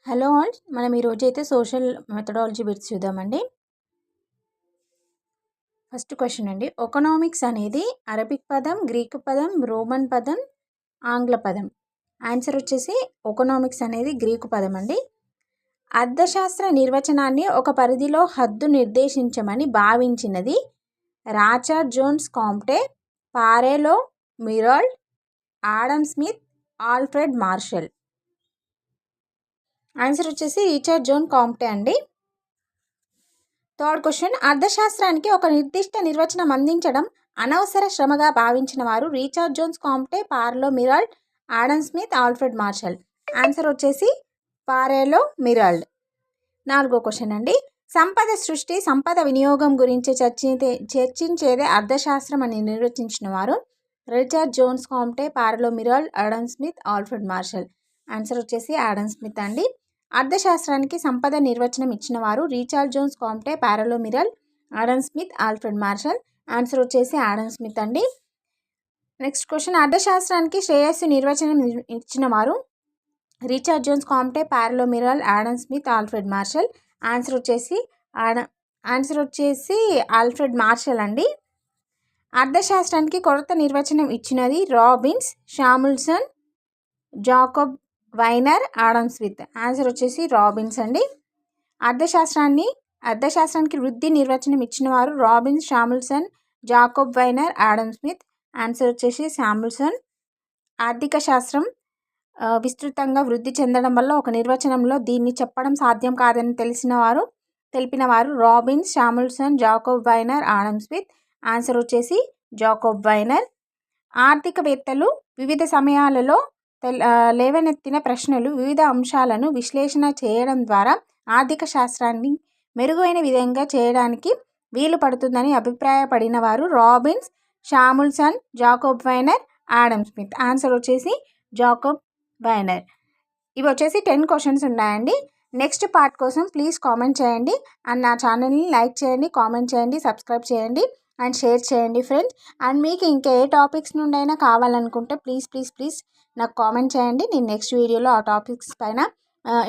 Hello all, మనం ఈరోజైతే social methodology bits చూద్దామండి. ఫస్ట్ క్వశ్చన్ అండి, ఎకనామిక్స్ అనేది అరబిక్ పదం, గ్రీకు పదం, రోమన్ పదం, ఆంగ్ల పదం. ఆన్సర్ వచ్చేసి ఎకనామిక్స్ అనేది గ్రీకు పదం అండి. అర్థశాస్త్ర నిర్వచనాన్ని ఒక పరిధిలో హద్దు నిర్దేశించమని భావించినది Richard Jones Comte, Pareto Myrdal, Adam Smith, Alfred Marshall. Answer వచ్చేసి రిచర్డ్ జోన్ కాంప్టే అండి. థర్డ్ క్వశ్చన్, అర్థశాస్త్రానికి ఒక నిర్దిష్ట నిర్వచనం అందించడం అనవసర శ్రమగా భావించిన వారు Richard Jones Comte, Pareto Myrdal, Adam Smith, Alfred Marshall. Answer వచ్చేసి పారెలో మిరాల్డ్. నాలుగో క్వశ్చన్ అండి, సంపద సృష్టి, సంపద వినియోగం గురించి చర్చించేదే అర్థశాస్త్రం అని నిర్వచించిన వారు Richard Jones Comte, Pareto Myrdal, Adam Smith, Alfred Marshall. Answer వచ్చేసి ఆడమ్ స్మిత్ అండి. అర్థశాస్త్రానికి సంపద నిర్వచనం ఇచ్చిన వారు Richard Jones Comte, Pareto Myrdal, Adam Smith, Alfred Marshall. Answer వచ్చేసి ఆడమ్ స్మిత్ అండి. నెక్స్ట్ క్వశ్చన్, అర్థశాస్త్రానికి శ్రేయస్సు నిర్వచనం ఇచ్చిన వారు Richard Jones Comte, Pareto Myrdal, Adam Smith, Alfred Marshall. Answer వచ్చేసి ఆల్ఫ్రెడ్ మార్షల్ అండి. అర్థశాస్త్రానికి కొత్త నిర్వచనం ఇచ్చినది Robbins, Samuelson, Jacob Viner, Adam Smith. Answer వచ్చేసి రాబిన్స్ అండి. అర్థశాస్త్రానికి వృద్ధి నిర్వచనం ఇచ్చిన వారు Robbins, Samuelson, Jacob Viner, Adam Smith. Answer వచ్చేసి శాముల్సన్. ఆర్థిక శాస్త్రం విస్తృతంగా వృద్ధి చెందడం వల్ల ఒక నిర్వచనంలో దీన్ని చెప్పడం సాధ్యం కాదని తెలిపిన వారు Robbins, Samuelson, Jacob Viner, Adam Smith. Answer వచ్చేసి జాకబ్ వైనర్. ఆర్థికవేత్తలు వివిధ సమయాలలో లేవనెత్తిన ప్రశ్నలు వివిధ అంశాలను విశ్లేషణ చేయడం ద్వారా ఆర్థిక శాస్త్రాన్ని మెరుగైన విధంగా చేయడానికి వీలు పడుతుందని అభిప్రాయపడిన వారు Robbins, Samuelson, Jacob Viner, Adam Smith. Answer వచ్చేసి జాకబ్ వైనర్. ఇవి వచ్చేసి 10 క్వశ్చన్స్ ఉన్నాయండి. నెక్స్ట్ పార్ట్ కోసం ప్లీజ్ కామెంట్ చేయండి అండ్ నా ఛానల్ని లైక్ చేయండి, కామెంట్ చేయండి, సబ్స్క్రైబ్ చేయండి అండ్ షేర్ చేయండి ఫ్రెండ్స్. అండ్ మీకు ఇంకా ఏ టాపిక్స్ నుండి అయినా కావాలనుకుంటే ప్లీజ్ నాకు కామెంట్ చేయండి. నేను నెక్స్ట్ వీడియోలో ఆ టాపిక్స్ పైన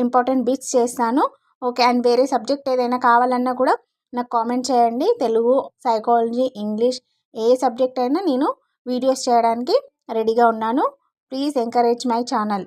ఇంపార్టెంట్ బిట్స్ చేస్తాను. ఓకే, అండ్ వేరే సబ్జెక్ట్ ఏదైనా కావాలన్నా కూడా నాకు కామెంట్ చేయండి. తెలుగు, సైకాలజీ, ఇంగ్లీష్, ఏ సబ్జెక్ట్ అయినా నేను వీడియోస్ చేయడానికి రెడీగా ఉన్నాను. Please encourage my channel.